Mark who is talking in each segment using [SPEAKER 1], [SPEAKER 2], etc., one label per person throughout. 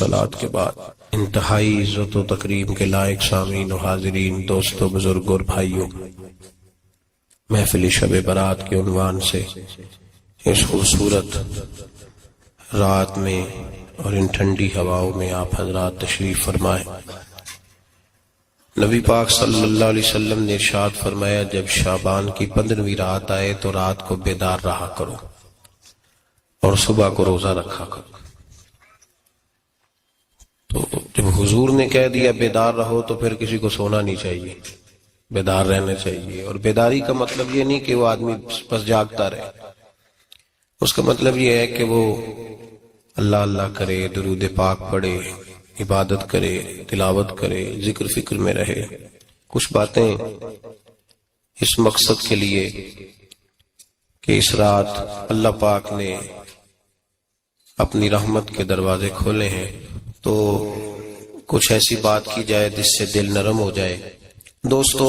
[SPEAKER 1] والصلاة کے بعد انتہائی عزت و تکریم کے لائق سامعین و حاضرین، دوستو، بزرگوں اور بھائیوں، محفل شب برات کے عنوان سے اس خوبصورت رات میں اور ان ٹھنڈی ہواؤں میں آپ حضرات تشریف فرمائیں۔ نبی پاک صلی اللہ علیہ وسلم نے ارشاد فرمایا، جب شعبان کی 15ویں رات آئے تو رات کو بیدار رہا کرو اور صبح کو روزہ رکھا کرو۔ تو جب حضور نے کہہ دیا بیدار رہو تو پھر کسی کو سونا نہیں چاہیے، بیدار رہنا چاہیے۔ اور بیداری کا مطلب یہ نہیں کہ وہ آدمی بس جاگتا رہے، اس کا مطلب یہ ہے کہ وہ اللہ اللہ کرے، درود پاک پڑھے، عبادت کرے، تلاوت کرے، ذکر فکر میں رہے۔ کچھ باتیں اس مقصد کے لیے کہ اس رات اللہ پاک نے اپنی رحمت کے دروازے کھولے ہیں، تو کچھ ایسی بات کی جائے جس سے دل نرم ہو جائے۔ دوستو،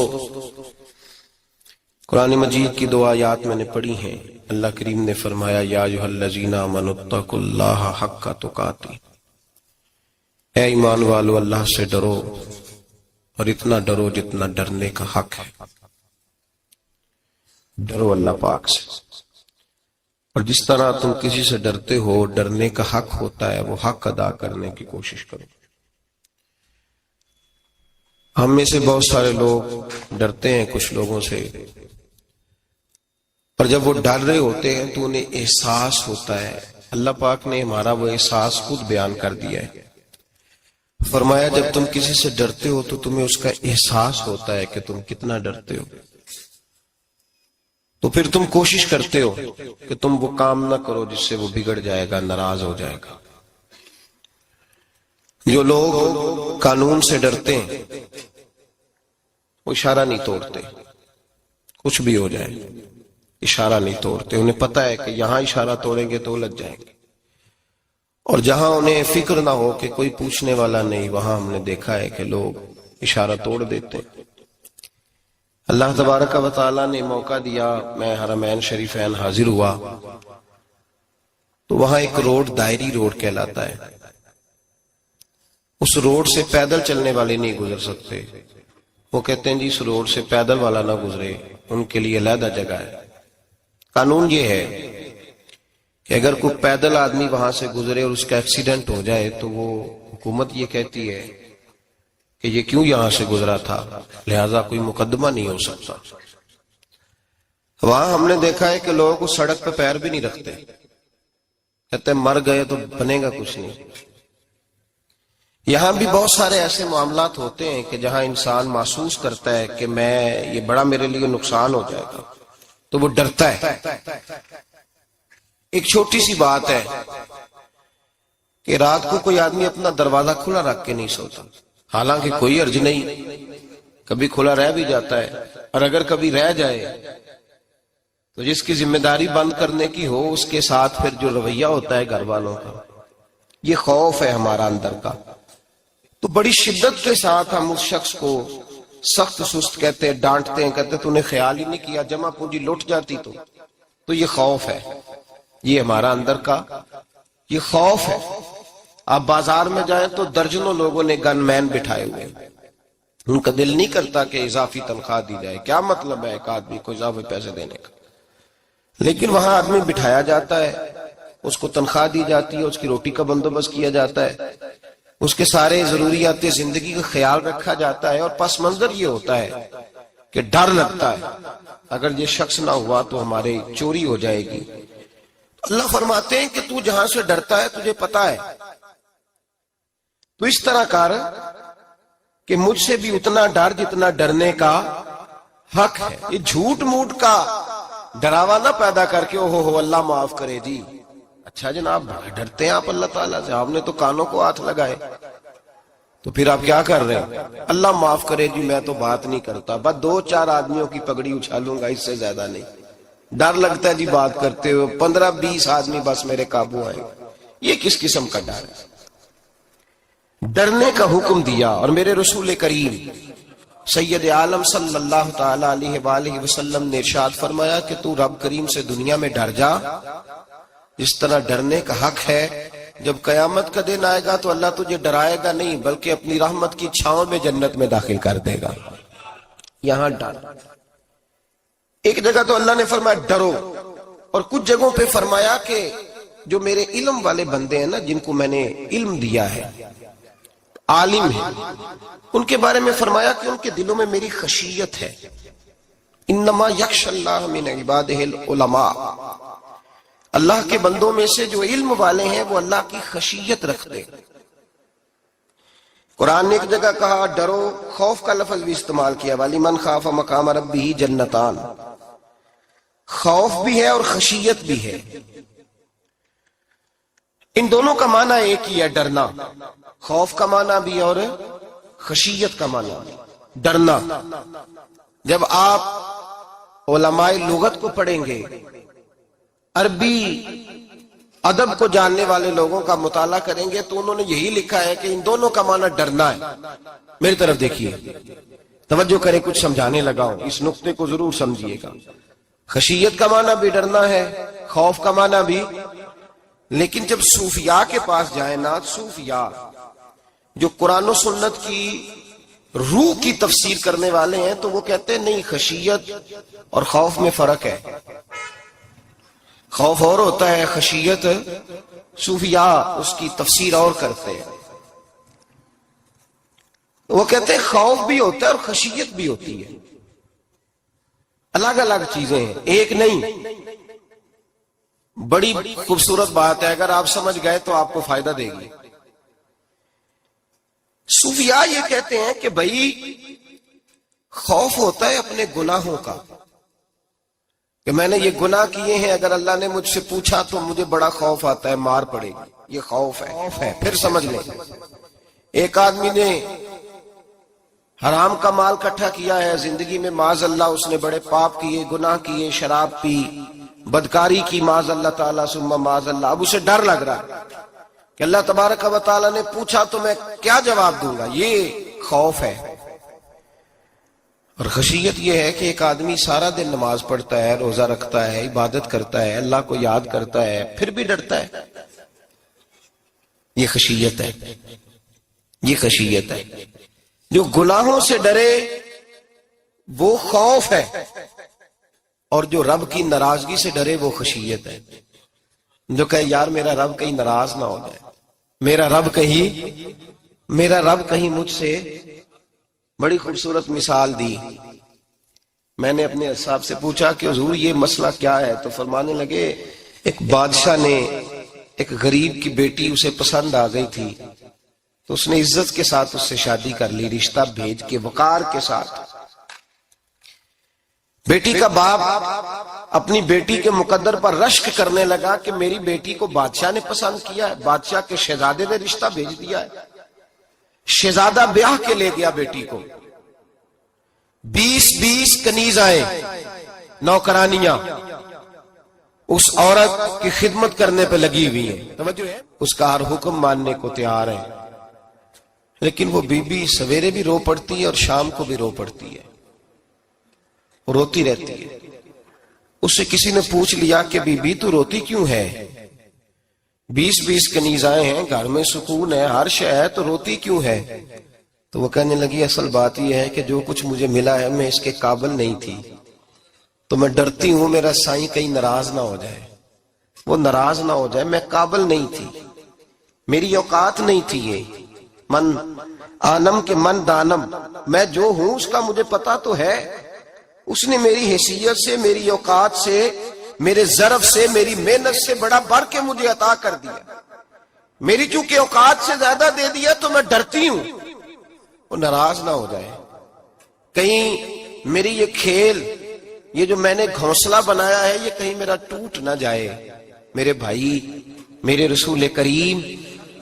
[SPEAKER 1] قرآن مجید کی 2 آیات میں نے پڑھی ہیں۔ اللہ کریم نے فرمایا، یا ایھا الذین آمنوا اتقوا اللہ حق تقاتہ، اے ایمان والو اللہ سے ڈرو اور اتنا ڈرو جتنا ڈرنے کا حق ہے۔ ڈرو اللہ پاک سے، اور جس طرح تم کسی سے ڈرتے ہو، ڈرنے کا حق ہوتا ہے، وہ حق ادا کرنے کی کوشش کرو۔ ہم میں سے بہت سارے لوگ ڈرتے ہیں کچھ لوگوں سے، اور جب وہ ڈر رہے ہوتے ہیں تو انہیں احساس ہوتا ہے۔ اللہ پاک نے ہمارا وہ احساس خود بیان کر دیا ہے۔ فرمایا، جب تم کسی سے ڈرتے ہو تو تمہیں اس کا احساس ہوتا ہے کہ تم کتنا ڈرتے ہو، تو پھر تم کوشش کرتے ہو کہ تم وہ کام نہ کرو جس سے وہ بگڑ جائے گا، ناراض ہو جائے گا۔ جو لوگ قانون سے ڈرتے ہیں وہ اشارہ نہیں توڑتے، کچھ بھی ہو جائے اشارہ نہیں توڑتے۔ انہیں پتا ہے کہ یہاں اشارہ توڑیں گے تو الجھ جائیں گے، اور جہاں انہیں فکر نہ ہو کہ کوئی پوچھنے والا نہیں، وہاں ہم نے دیکھا ہے کہ لوگ اشارہ توڑ دیتے ہیں۔ اللہ تبارک و تعالیٰ نے موقع دیا، میں حرمین شریفین حاضر ہوا تو وہاں ایک روڈ دائری روڈ کہلاتا ہے۔ اس روڈ سے پیدل چلنے والے نہیں گزر سکتے۔ وہ کہتے ہیں جی اس روڈ سے پیدل والا نہ گزرے، ان کے لیے علیحدہ جگہ ہے۔ قانون یہ ہے کہ اگر کوئی پیدل آدمی وہاں سے گزرے اور اس کا ایکسیڈنٹ ہو جائے تو وہ حکومت یہ کہتی ہے کہ یہ کیوں یہاں سے گزرا تھا، لہذا کوئی مقدمہ نہیں ہو سکتا۔ وہاں ہم نے دیکھا ہے کہ لوگ اس سڑک پہ پیر بھی نہیں رکھتے، کہتے ہیں مر گئے تو بنے گا کچھ نہیں۔ یہاں بھی بہت سارے ایسے معاملات ہوتے ہیں کہ جہاں انسان محسوس کرتا ہے کہ یہ بڑا میرے لیے نقصان ہو جائے گا، تو وہ ڈرتا ہے۔ ایک چھوٹی سی بات ہے کہ رات کو کوئی آدمی اپنا دروازہ کھلا رکھ کے نہیں سوتا، حالانکہ کوئی عرض نہیں، کبھی کھلا رہ بھی جاتا ہے، اور اگر کبھی رہ جائے تو جس کی ذمہ داری بند کرنے کی ہو اس کے ساتھ پھر جو رویہ ہوتا ہے گھر والوں کا، یہ خوف ہے ہمارا اندر کا، تو بڑی شدت کے ساتھ ہم اس شخص کو سخت سست کہتے ہیں، ڈانٹتے ہیں، کہتے ہیں تو نے خیال ہی نہیں کیا، جمع پونجی لٹ جاتی تو یہ خوف ہے، یہ ہمارا اندر کا یہ خوف ہے۔ آپ بازار میں جائیں تو درجنوں لوگوں نے گن مین بٹھائے ہوئے، ان کا دل نہیں کرتا کہ اضافی تنخواہ دی جائے، کیا مطلب ہے ایک آدمی کو اضافی پیسے دینے کا، لیکن وہاں آدمی بٹھایا جاتا ہے، اس کو تنخواہ دی جاتی ہے، اس کی روٹی کا بندوبست کیا جاتا ہے، اس کے سارے ضروریات زندگی کا خیال رکھا جاتا ہے، اور پس منظر یہ ہوتا ہے کہ ڈر لگتا ہے اگر یہ شخص نہ ہوا تو ہمارے چوری ہو جائے گی۔ اللہ فرماتے ہیں کہ تو جہاں سے ڈرتا ہے تجھے پتا ہے، تو اس طرح کر کہ مجھ سے بھی اتنا ڈر جتنا ڈرنے کا حق ہے۔ یہ جھوٹ موٹ کا ڈراوا نہ پیدا کر کے اوہ اللہ معاف کرے جی، اچھا جناب ڈرتے ہیں آپ اللہ تعالیٰ سے، آپ نے تو کانوں کو ہاتھ لگائے، تو پھر آپ کیا کر رہے ہیں؟ اللہ معاف کرے جی میں تو بات نہیں کرتا، بس 2-4 آدمیوں کی پگڑی اچھالوں گا، اس سے زیادہ نہیں۔ ڈر لگتا ہے جی بات کرتے ہو، 15-20 آدمی بس میرے قابو آئے، یہ کس قسم کا ڈر ہے؟ ڈرنے کا حکم دیا، اور میرے رسول کریم سید عالم صلی اللہ تعالی علیہ وآلہ وسلم نے ارشاد فرمایا کہ تو رب کریم سے دنیا میں ڈر جا، جس طرح ڈرنے کا حق ہے جب قیامت کا دن آئے گا تو اللہ تجھے ڈرائے گا نہیں بلکہ اپنی رحمت کی چھاؤں میں جنت میں داخل کر دے گا. یہاں ڈر. ایک جگہ تو اللہ نے فرمایا ڈرو، اور کچھ جگہوں پہ فرمایا کہ جو میرے علم والے بندے ہیں نا، جن کو میں نے علم دیا ہے، عالم ہیں، ان کے بارے میں فرمایا کہ ان کے دلوں میں میری خشیت ہے. انما یخشی اللہ من عبادہ العلماء، اللہ کے بندوں میں سے جو علم والے ہیں وہ اللہ کی خشیت رکھتے. قرآن نے ایک جگہ کہا ڈرو، خوف کا لفظ بھی استعمال کیا، وَلِمَنْ خَافَ مَقَامَ رَبِّهِ جَنَّتَانِ، خوف بھی ہے اور خشیت بھی ہے. ان دونوں کا معنی ایک ہی ہے، ڈرنا. خوف کا معنی بھی اور خشیت کا معنی بھی، ڈرنا. جب آپ علماء لغت کو پڑھیں گے، عربی ادب کو جاننے والے لوگوں کا مطالعہ کریں گے، تو انہوں نے یہی لکھا ہے کہ ان دونوں کا معنی ڈرنا ہے. میری طرف دیکھیے، توجہ کریں، کچھ سمجھانے لگا ہوں، اس نقطے کو ضرور سمجھیے گا. خشیت کا معنی بھی ڈرنا ہے، خوف کا معنی بھی. لیکن جب صوفیاء کے پاس جائیں نا، صوفیاء جو قرآن و سنت کی روح کی تفسیر کرنے والے ہیں، تو وہ کہتے ہیں نہیں، خشیت اور خوف میں فرق ہے. خوف اور ہوتا ہے، خشیت صوفیاء اس کی تفسیر اور کرتے ہیں. وہ کہتے ہیں خوف بھی ہوتا ہے اور خشیت بھی ہوتی ہے، الگ الگ چیزیں ہیں، ایک نہیں. بڑی خوبصورت بات ہے، اگر آپ سمجھ گئے تو آپ کو فائدہ دے گی. صوفیاء یہ کہتے ہیں کہ بھائی خوف ہوتا ہے اپنے گناہوں کا، کہ میں نے یہ گناہ کیے ہیں، اگر اللہ نے مجھ سے پوچھا تو مجھے بڑا خوف آتا ہے، مار پڑے گی، یہ خوف ہے. پھر سمجھ لیں، ایک آدمی نے حرام کا مال اکٹھا کیا ہے زندگی میں، معاذ اللہ اس نے بڑے پاپ کیے، گناہ کیے، شراب پی، بدکاری کی، معاذ اللہ تعالیٰ ثم معاذ اللہ. اب اسے ڈر لگ رہا ہے کہ اللہ تبارک و تعالیٰ نے پوچھا تو میں کیا جواب دوں گا. یہ خوف ہے. اور خشیت یہ ہے کہ ایک آدمی سارا دن نماز پڑھتا ہے، روزہ رکھتا ہے، عبادت کرتا ہے، اللہ کو یاد کرتا ہے، پھر بھی ڈرتا ہے. یہ خشیت ہے، یہ خشیت ہے. جو گناہوں سے ڈرے وہ خوف ہے، اور جو رب کی ناراضگی سے ڈرے وہ خشیت ہے. جو کہے یار میرا رب کہیں ناراض نہ ہو جائے، میرا رب کہیں مجھ سے. بڑی خوبصورت مثال دی. میں نے اپنے صاحب سے پوچھا کہ حضور یہ مسئلہ کیا ہے، تو فرمانے لگے ایک بادشاہ نے ایک غریب کی بیٹی اسے پسند آ گئی تھی، تو اس نے عزت کے ساتھ اس سے شادی کر لی، رشتہ بھیج کے وقار کے ساتھ. بیٹی کا باپ اپنی بیٹی کے مقدر پر رشک کرنے لگا کہ میری بیٹی کو بادشاہ نے پسند کیا ہے، بادشاہ کے شہزادے نے رشتہ بھیج دیا ہے. شہزادہ بیاہ کے لے گیا بیٹی کو. 20 کنیزائیں، نوکرانیاں اس عورت کی خدمت کرنے پہ لگی ہوئی ہیں. توجہ ہے، اس کا ہر حکم ماننے کو تیار ہے. لیکن وہ بی بی سویرے بھی رو پڑتی ہے اور شام کو بھی رو پڑتی ہے، روتی رہتی ہے. اس سے کسی نے پوچھ لیا کہ بی بی تو روتی کیوں ہے؟ 20 کنیزائیں ہیں، گھر میں سکون ہے، ہر شے ہے، تو روتی کیوں ہے؟ تو وہ کہنے لگی اصل بات یہ ہے کہ جو کچھ مجھے ملا ہے میں اس کے قابل نہیں تھی، تو میں ڈرتی ہوں میرا سائیں کہیں ناراض نہ ہو جائے. وہ ناراض نہ ہو جائے، میں قابل نہیں تھی، میری اوقات نہیں تھی. یہ من آنم کے من دانم، میں جو ہوں اس کا مجھے پتا تو ہے. اس نے میری حیثیت سے، میری اوقات سے، میرے ظرف سے، میری محنت سے بڑا بڑھ کے مجھے عطا کر دیا. میری چونکہ اوقات سے زیادہ دے دیا تو میں ڈرتی ہوں وہ ناراض نہ ہو جائے، کہیں میری یہ کھیل، یہ جو میں نے گھونسلہ بنایا ہے، یہ کہیں میرا ٹوٹ نہ جائے. میرے بھائی، میرے رسول کریم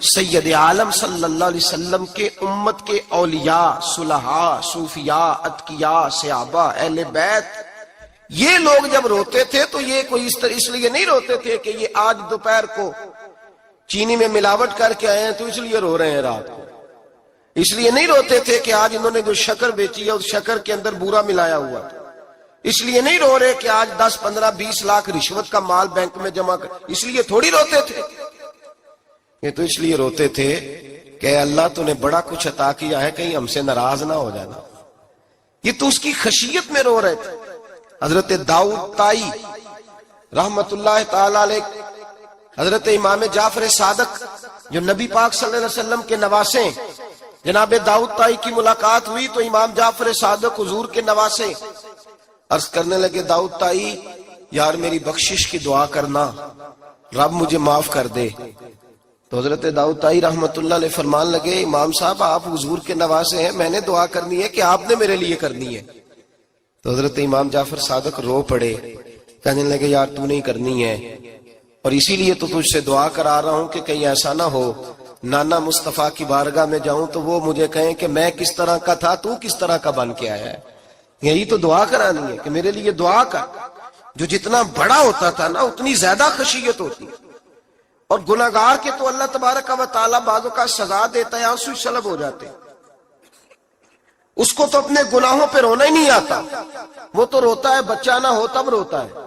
[SPEAKER 1] سید عالم صلی اللہ علیہ وسلم کے امت کے اولیاء، صلحاء، صوفیاء، اتقیاء، صحابہ، اہل بیت، یہ لوگ جب روتے تھے تو یہ کوئی اس لیے نہیں روتے تھے کہ یہ آج دوپہر کو چینی میں ملاوٹ کر کے آئے ہیں تو اس لیے رو رہے ہیں رات کو. اس لیے نہیں روتے تھے کہ آج انہوں نے جو شکر بیچی ہے اس شکر کے اندر بورا ملایا ہوا تھا. اس لیے نہیں رو رہے کہ آج 10 15 20 لاکھ رشوت کا مال بینک میں جمع کر، اس لیے تھوڑی روتے تھے. یہ تو اس لیے روتے تھے کہ اللہ تو نے بڑا کچھ عطا کیا ہے، کہیں ہم سے ناراض نہ ہو جانا. یہ تو اس کی خشیت میں رو رہے تھے. حضرت داؤد طائی رحمت اللہ تعالی علیہ، حضرت امام جعفر صادق جو نبی پاک صلی اللہ علیہ وسلم کے نواسے، جناب داؤد طائی کی ملاقات ہوئی تو امام جعفر صادق حضور کے نواسے عرض کرنے لگے، داؤد طائی یار میری بخشش کی دعا کرنا، رب مجھے معاف کر دے. تو حضرت داؤد طائی رحمت اللہ علیہ فرمان لگے، امام صاحب آپ حضور کے نواسے ہیں، میں نے دعا کرنی ہے کہ آپ نے میرے لیے کرنی ہے؟ تو حضرت امام جعفر صادق رو پڑے، کہنے لگے یار تو نہیں کرنی ہے، اور اسی لیے تو تجھ سے دعا کرا رہا ہوں کہ کہیں ایسا نہ ہو نانا مصطفیٰ کی بارگاہ میں جاؤں تو وہ مجھے کہیں کہ میں کس طرح کا تھا تو کس طرح کا بن کے آیا ہے. یہی تو دعا کرانی ہے کہ میرے لیے دعا کر. جو جتنا بڑا ہوتا تھا نا اتنی زیادہ خشیت ہوتی ہے. اور گناہگار کے تو اللہ تبارک و تعالیٰ بعضوں کا سزا دیتا ہے، آنسو سلب ہو جاتے ہیں. اس کو تو اپنے گناہوں پہ رونا ہی نہیں آتا. وہ تو روتا ہے بچہ نہ ہو تب روتا ہے،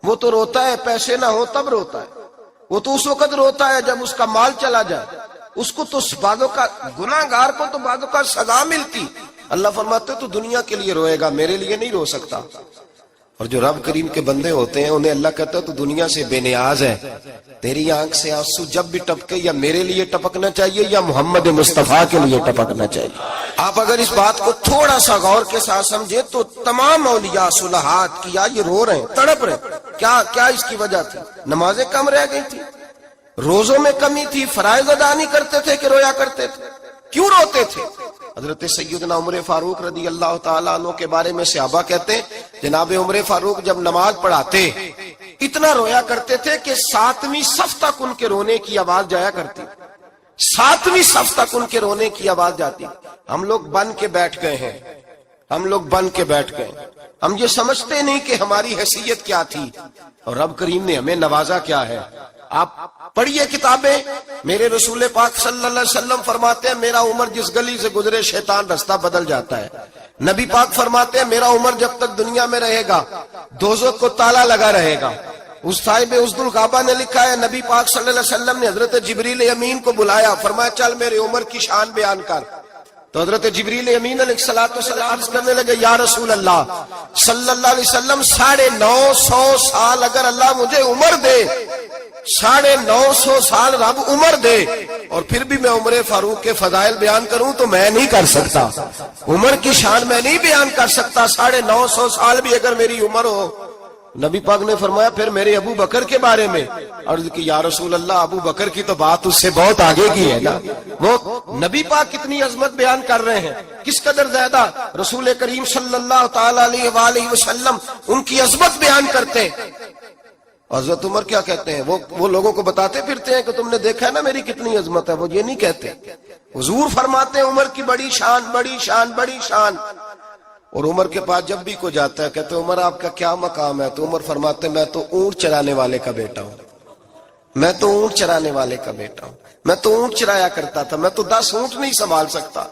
[SPEAKER 1] وہ تو روتا ہے پیسے نہ ہو تب روتا ہے، وہ تو اس وقت روتا ہے جب اس کا مال چلا جائے. اس کو تو بعضوں کا گناہگار کو تو بعضوں کا سزا ملتی. اللہ فرماتے تو دنیا کے لیے روئے گا، میرے لیے نہیں رو سکتا. اور جو رب کریم کے بندے ہوتے ہیں انہیں اللہ کہتا ہے تو دنیا سے بے نیاز ہے، تیری آنکھ سے آنسو جب بھی ٹپکے یا میرے لیے ٹپکنا چاہیے یا محمد مصطفیٰ کے لیے ٹپکنا چاہیے. آپ اگر اس بات کو تھوڑا سا غور کے ساتھ سمجھے تو تمام اولیاء صلحات کیا یہ رو رہے ہیں، تڑپ رہے ہیں. کیا اس کی وجہ تھی؟ نمازیں کم رہ گئی تھی، روزوں میں کمی تھی، فرائض ادا نہیں کرتے تھے کہ رویا کرتے تھے؟ کیوں روتے تھے؟ حضرت سیدنا عمر فاروق رضی اللہ تعالیٰ عنہ کے بارے میں صحابہ کہتے ہیں جناب عمر فاروق جب نماز پڑھاتے اتنا رویا کرتے تھے کہ 7ویں صف تک ان کے رونے کی آواز جایا کرتی. 7ویں صف تک ان کے رونے کی آواز جاتی. ہم لوگ بن کے بیٹھ گئے ہیں، ہم لوگ بن کے بیٹھ گئے. ہم یہ سمجھتے نہیں کہ ہماری حیثیت کیا تھی اور رب کریم نے ہمیں نوازا کیا ہے. آپ پڑھیے کتابیں، میرے رسول پاک صلی اللہ علیہ وسلم فرماتے ہیں میرا عمر جس گلی سے گزرے شیطان رستہ بدل جاتا ہے. نبی پاک فرماتے ہیں میرا عمر جب تک دنیا میں رہے گا دوزخ کو تالا لگا رہے گا. اس صاحب عزد الغابہ نے لکھا ہے نبی پاک صلی اللہ علیہ وسلم نے حضرت جبریل امین کو بلایا، فرمایا چل میرے عمر کی شان بیان کر. تو حضرت جبریل امین علیہ السلام عرض کرنے لگے یا رسول اللہ صلی اللہ علیہ وسلم 950 سال اگر اللہ مجھے عمر دے، 950 سال رب عمر دے اور پھر بھی میں عمر فاروق کے فضائل بیان کروں تو میں نہیں کر سکتا. عمر کی شان میں نہیں بیان کر سکتا. 950 سال بھی اگر میری عمر ہو. نبی پاک نے فرمایا پھر میرے ابو بکر کے بارے میں عرض کی یا رسول اللہ ابو بکر کی تو بات اس سے بہت آگے کی ہے نا. وہ نبی پاک کتنی عظمت بیان کر رہے ہیں، کس قدر زیادہ رسول کریم صلی اللہ تعالی علیہ وآلہ وسلم ان کی عظمت بیان کرتے. حضرت عمر کیا کہتے ہیں؟ وہ لوگوں کو بتاتے پھرتے ہیں کہ تم نے دیکھا ہے نا میری کتنی عظمت ہے. وہ یہ نہیں کہتے. حضور فرماتے ہیں عمر کی بڑی شان بڑی شان بڑی شان. اور عمر کے پاس جب بھی کوئی جاتا ہے کہتے ہیں عمر آپ کا کیا مقام ہے؟ تو عمر فرماتے ہیں میں تو اونٹ چرانے والے کا بیٹا ہوں، میں تو اونٹ چرانے والے کا بیٹا ہوں، میں تو اونٹ چرایا کرتا تھا، میں تو 10 اونٹ نہیں سنبھال سکتا.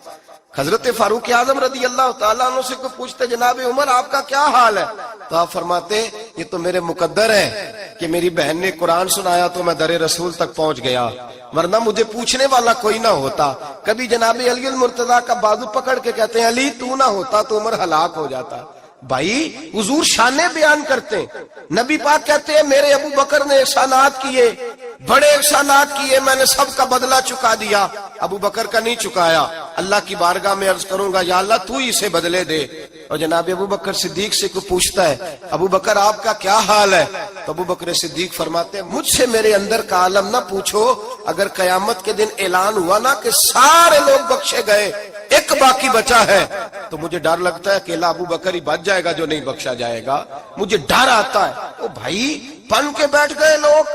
[SPEAKER 1] حضرت فاروق اعظم رضی اللہ تعالیٰ عنہ سے کوئی پوچھتے جناب عمر آپ کا کیا حال ہے؟ تو آپ فرماتے یہ تو میرے مقدر ہے کہ میری بہن نے قرآن سنایا تو میں در رسول تک پہنچ گیا، ورنہ مجھے پوچھنے والا کوئی نہ ہوتا. کبھی جناب علی المرتضیٰ کا بازو پکڑ کے کہتے ہیں علی تو نہ ہوتا تو عمر ہلاک ہو جاتا. بھائی حضور شانیں بیان کرتے ہیں. نبی پاک کہتے ہیں میرے ابو بکر نے احسانات کیے، بڑے احسانات کیے، میں نے سب کا بدلہ چکا دیا. ابو بکر کا نہیں چکایا. اللہ کی بارگاہ میں عرض کروں گا یا اللہ تو ہی اسے بدلے دے. اور جناب ابو بکر صدیق سے کوئی پوچھتا ہے ابو بکر آپ کا کیا حال ہے؟ تو ابو بکر صدیق فرماتے ہیں مجھ سے میرے اندر کا عالم نہ پوچھو. اگر قیامت کے دن اعلان ہوا نا کہ سارے لوگ بخشے گئے ایک باقی بچا ہے تو مجھے ڈر لگتا ہے اکیلا ابو بکر ہی بچ جائے گا جو نہیں بخشا جائے گا. مجھے ڈر آتا ہے. او بھائی بن کے بیٹھ گئے لوگ،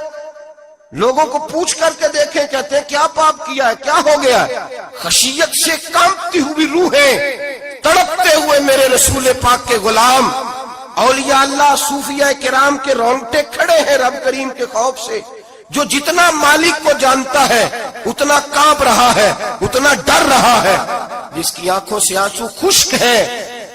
[SPEAKER 1] لوگوں کو پوچھ کر کے دیکھیں، کہتے ہیں کیا پاپ کیا ہے، کیا ہو گیا ہے؟ خشیت سے کانپتی ہوئی روحیں، تڑپتے ہوئے میرے رسول پاک کے غلام، اولیاء اللہ صوفیاء کرام کے رونگٹے کھڑے ہیں رب کریم کے خوف سے. جو جتنا مالک کو جانتا ہے اتنا کانپ رہا ہے، اتنا ڈر رہا ہے. جس کی آنکھوں سے آنسو خشک ہے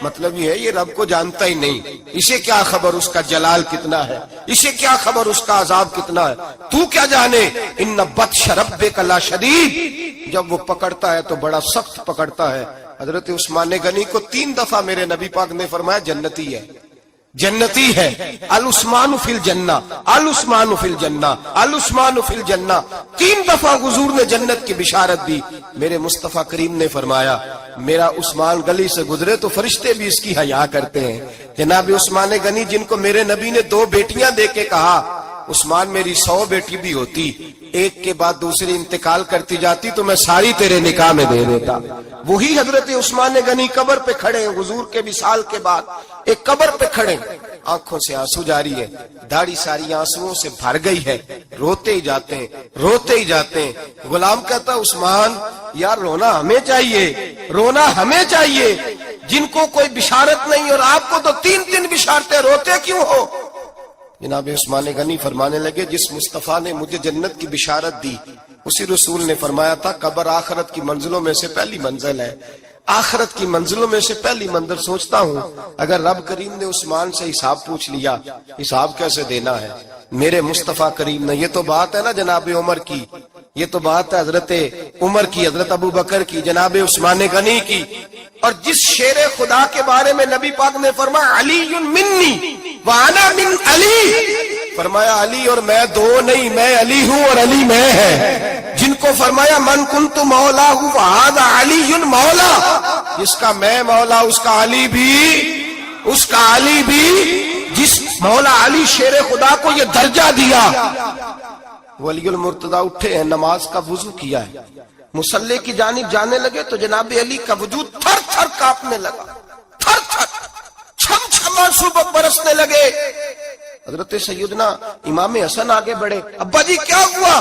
[SPEAKER 1] مطلب یہ ہے یہ رب کو جانتا ہی نہیں، اسے کیا خبر اس کا جلال کتنا ہے، اسے کیا خبر اس کا عذاب کتنا ہے، تو کیا جانے۔ ان بطش ربک لشدید، جب وہ پکڑتا ہے تو بڑا سخت پکڑتا ہے۔ حضرت عثمان غنی کو 3 دفعہ میرے نبی پاک نے فرمایا جنتی ہے، جنتی ہے، العثمان فی الجنہ، العثمان فی الجنہ، العثمان فی الجنہ، 3 دفعہ حضور نے جنت کی بشارت دی۔ میرے مصطفیٰ کریم نے فرمایا میرا عثمان گلی سے گزرے تو فرشتے بھی اس کی حیا کرتے ہیں۔ جناب عثمان غنی جن کو میرے نبی نے 2 بیٹیاں دے کے کہا عثمان میری 100 بیٹی بھی ہوتی، ایک کے بعد دوسری انتقال کرتی جاتی تو میں ساری تیرے نکاح میں دے دیتا، وہی حضرت عثمان غنی قبر پہ کھڑے ہیں حضور کے وصال کے بعد، ایک قبر پہ کھڑے، آنکھوں سے آنسو جاری ہے، داڑھی ساری آنسوؤں سے بھر گئی ہے، روتے ہی جاتے ہیں، روتے ہی جاتے ہیں۔ غلام کہتا عثمان یار رونا ہمیں چاہیے، رونا ہمیں چاہیے، جن کو کوئی بشارت نہیں اور آپ کو تو 3 بشارتیں، روتے کیوں ہو؟ جناب عثمان غنی فرمانے لگے جس مصطفیٰ نے مجھے جنت کی بشارت دی اسی رسول نے فرمایا تھا قبر آخرت کی منزلوں میں سے پہلی منزل ہے، آخرت کی منزلوں میں سے پہلی منزل۔ سوچتا ہوں اگر رب کریم نے عثمان سے حساب پوچھ لیا حساب کیسے دینا ہے میرے مصطفیٰ کریم نے؟ یہ تو بات ہے نا جناب عمر کی، یہ تو بات ہے حضرت عمر کی، حضرت ابو بکر کی، جناب عثمان غنی کی۔ اور جس شیر خدا کے بارے میں نبی پاک نے فرمایا علی منی وانا من علی، فرمایا علی اور میں 2 نہیں، میں علی ہوں اور علی میں ہے۔ جن کو فرمایا من کنت مولا فہذا علی مولا، جس کا میں مولا اس کا علی بھی، اس کا علی بھی، جس مولا علی شیر خدا کو یہ درجہ دیا۔ ولی المرتضی اٹھے ہیں، نماز کا وضو کیا ہے، مصلی کی جانب جانے لگے تو جناب علی کا وجود تھر تھر کانپنے لگا، تھر تھر، چھم چھم آنسو برسنے لگے۔ حضرت سیدنا امام حسن آگے بڑھے، ابا جی کیا ہوا؟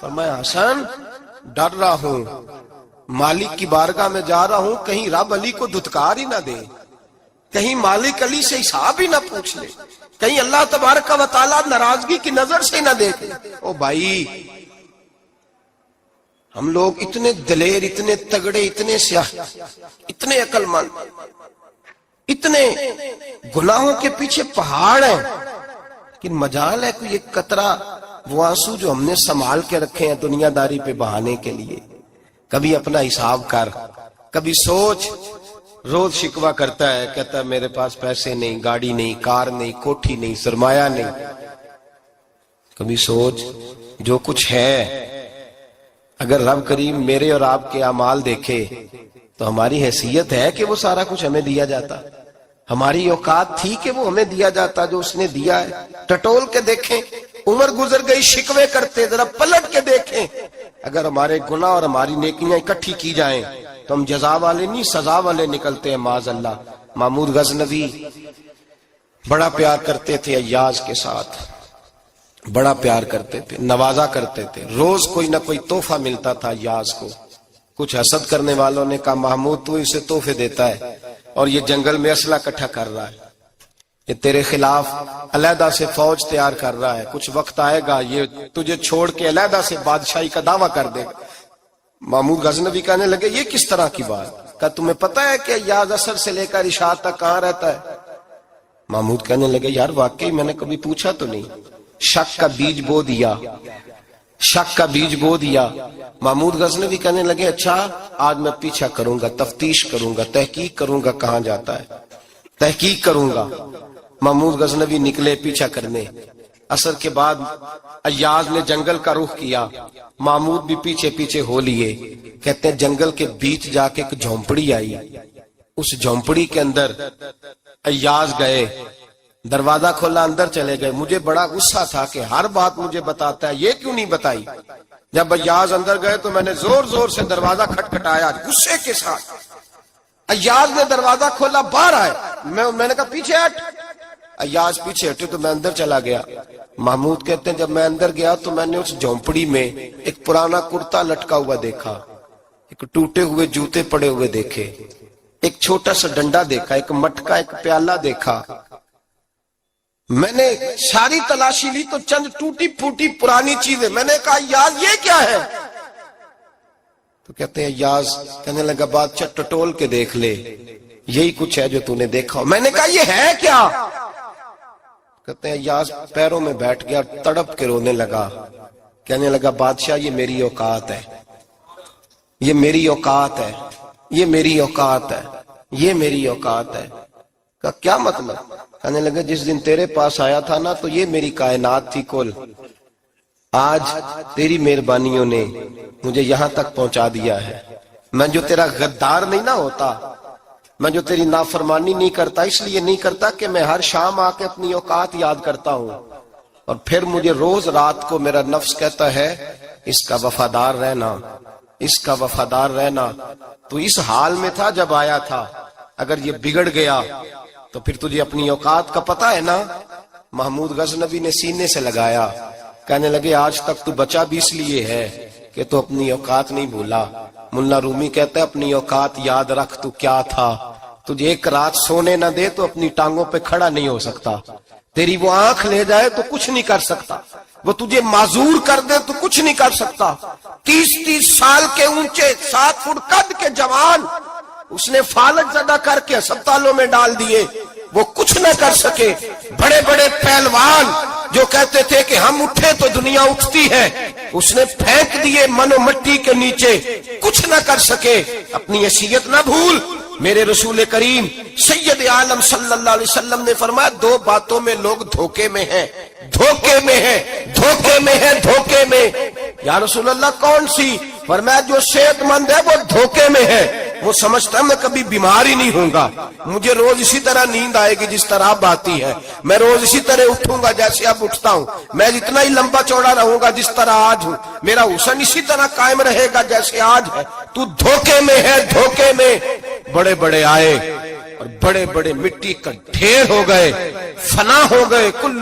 [SPEAKER 1] فرمایا حسن ڈر رہا ہوں، مالک کی بارگاہ میں جا رہا ہوں، کہیں رب علی کو دھتکار ہی نہ دے، کہیں مالک علی سے حساب ہی نہ پوچھ لے، کہیں اللہ تبارک و تعالیٰ ناراضگی کی نظر سے نہ دیکھے۔ او بھائی ہم لوگ اتنے دلیر، اتنے تگڑے، اتنے سیاہ، اتنے عقل مند، اتنے گناہوں کے پیچھے پہاڑ ہیں، لیکن مجال ہے کوئی ایک قطرہ وہ آنسو جو ہم نے سنبھال کے رکھے ہیں دنیا داری پہ بہانے کے لیے۔ کبھی اپنا حساب کر، کبھی سوچ۔ روز شکوہ کرتا ہے، کہتا ہے میرے پاس پیسے نہیں، گاڑی نہیں، کار نہیں، کوٹھی نہیں، سرمایہ نہیں۔ کبھی سوچ جو کچھ ہے اگر رب کریم میرے اور آپ کے اعمال دیکھے تو ہماری حیثیت ہے کہ وہ سارا کچھ ہمیں دیا جاتا، ہماری اوقات تھی کہ وہ ہمیں دیا جاتا جو اس نے دیا ہے۔ ٹٹول کے دیکھیں، عمر گزر گئی شکوے کرتے، ذرا پلٹ کے دیکھیں، اگر ہمارے گناہ اور ہماری نیکیاں اکٹھی کی جائیں تو ہم جزا والے نہیں سزا والے نکلتے ہیں معاذ اللہ۔ محمود غزنوی بڑا پیار کرتے تھے ایاز کے ساتھ، بڑا پیار کرتے تھے، نوازا کرتے تھے، روز کوئی نہ کوئی تحفہ ملتا تھا ایاز کو۔ کچھ حسد کرنے والوں نے کہا محمود تو اسے تحفے دیتا ہے اور یہ جنگل میں اسلحہ اکٹھا کر رہا ہے، یہ تیرے خلاف علیحدہ سے فوج تیار کر رہا ہے، کچھ وقت آئے گا یہ تجھے چھوڑ کے علیحدہ سے بادشاہی کا دعویٰ کر دے گا۔ محمود غزنوی کہنے لگے یہ کس طرح کی بات؟ کہا تمہیں پتہ ہے کہ ایاز عصر سے لے کر عشاء تک کہاں رہتا ہے؟ محمود کہنے لگے یار واقعی میں نے کبھی پوچھا تو نہیں، شک کا بیج بو دیا، شک کا بیج بو دیا۔ محمود غزنوی کہنے لگے اچھا آج میں پیچھا کروں گا، تفتیش کروں گا، تحقیق کروں گا کہاں جاتا ہے، تحقیق کروں گا۔ محمود غزنوی نکلے پیچھا کرنے۔ عصر کے بعد ایاز نے جنگل کا رخ کیا، محمود بھی پیچھے پیچھے ہو لیے۔ کہتے ہیں جنگل کے بیچ جا کے ایک جھونپڑی آئی، اس جھونپڑی کے اندر ایاز گئے، دروازہ کھولا، اندر چلے گئے۔ مجھے بڑا غصہ تھا کہ ہر بات مجھے بتاتا ہے، یہ کیوں نہیں بتائی؟ جب ایاز اندر گئے تو میں نے زور زور سے دروازہ کھٹکھٹایا غصے کے ساتھ۔ ایاز نے دروازہ کھولا، باہر آئے، میں نے کہا پیچھے ہٹ۔ ایاز پیچھے ہٹے تو میں اندر چلا گیا۔ محمود کہتے ہیں جب میں اندر گیا تو میں نے اس جھونپڑی میں ایک پرانا کرتا لٹکا ہوا دیکھا، ایک ٹوٹے ہوئے جوتے پڑے ہوئے دیکھے، ایک چھوٹا سا ڈنڈا دیکھا، ایک مٹکا، ایک پیالہ دیکھا۔ میں نے ساری تلاشی لی تو چند ٹوٹی پھوٹی پرانی چیزیں، میں نے کہا یار یہ کیا ہے؟ تو کہتے ہیں یاز، کہنے لگا بادشاہ ٹٹول کے دیکھ لے، یہی کچھ ہے جو تو نے دیکھا. میں نے کہا یہ ہے کیا؟ کہتے ہیں یاز پیروں میں بیٹھ گیا، تڑپ کے رونے لگا. کہنے لگا بادشاہ یہ میری اوقات ہے، یہ میری اوقات ہے، یہ میری اوقات ہے، یہ میری اوقات ہے. کہا کیا مطلب؟ کہنے لگا جس دن تیرے پاس آیا تھا نا تو یہ میری کائنات تھی کل، آج تیری مہربانیوں نے مجھے یہاں تک پہنچا دیا ہے. میں جو تیرا غدار نہیں نہ ہوتا، میں جو تیری نافرمانی نہیں کرتا، اس لیے نہیں کرتا کہ میں ہر شام آ کے اپنی اوقات یاد کرتا ہوں، اور پھر مجھے روز رات کو میرا نفس کہتا ہے اس کا وفادار رہنا، اس کا وفادار رہنا. تو اس حال میں تھا جب آیا تھا، اگر یہ بگڑ گیا تو پھر تجھے اپنی اوقات کا پتہ ہے نا. محمود غزنوی نے سینے سے لگایا. کہنے لگے آج تک تو بچا بھی اس لیے ہے کہ تو اپنی اوقات نہیں بھولا. ملا رومی کہتا ہے اپنی اوقات یاد رکھ، تو کیا تھا. تجھے ایک رات سونے نہ دے تو اپنی ٹانگوں پہ کھڑا نہیں ہو سکتا. تیری وہ آنکھ لے جائے تو کچھ نہیں کر سکتا. وہ تجھے معذور کر دے تو کچھ نہیں کر سکتا. 30 سال کے اونچے 7 فٹ قد کے جوان اس نے فالج زدہ کر کے ہسپتالوں میں ڈال دیے، وہ کچھ نہ کر سکے. بڑے بڑے پہلوان جو کہتے تھے کہ ہم اٹھے تو دنیا اٹھتی ہے، اس نے پھینک دیے منو مٹی کے نیچے، کچھ نہ کر سکے. اپنی حیثیت نہ بھول. میرے رسول کریم سید عالم صلی اللہ علیہ وسلم نے فرمایا 2 باتوں میں لوگ دھوکے میں ہیں، دھوکے میں ہیں، دھوکے میں ہیں، دھوکے میں. یا رسول اللہ کون سی؟ فرمایا جو صحت مند ہے وہ دھوکے میں ہے. وہ سمجھتا ہے میں کبھی بیمار ہی نہیں ہوں گا، مجھے روز اسی طرح نیند آئے گی جس طرح اب آتی ہے، میں روز اسی طرح اٹھوں گا جیسے اب اٹھتا ہوں، میں اتنا ہی لمبا چوڑا رہوں گا جس طرح آج ہوں، میرا حسن اسی طرح قائم رہے گا جیسے آج ہے. تو دھوکے میں ہے، دھوکے میں. بڑے بڑے آئے اور بڑے بڑے مٹی کا ڈھیر ہو گئے، فنا ہو گئے. کل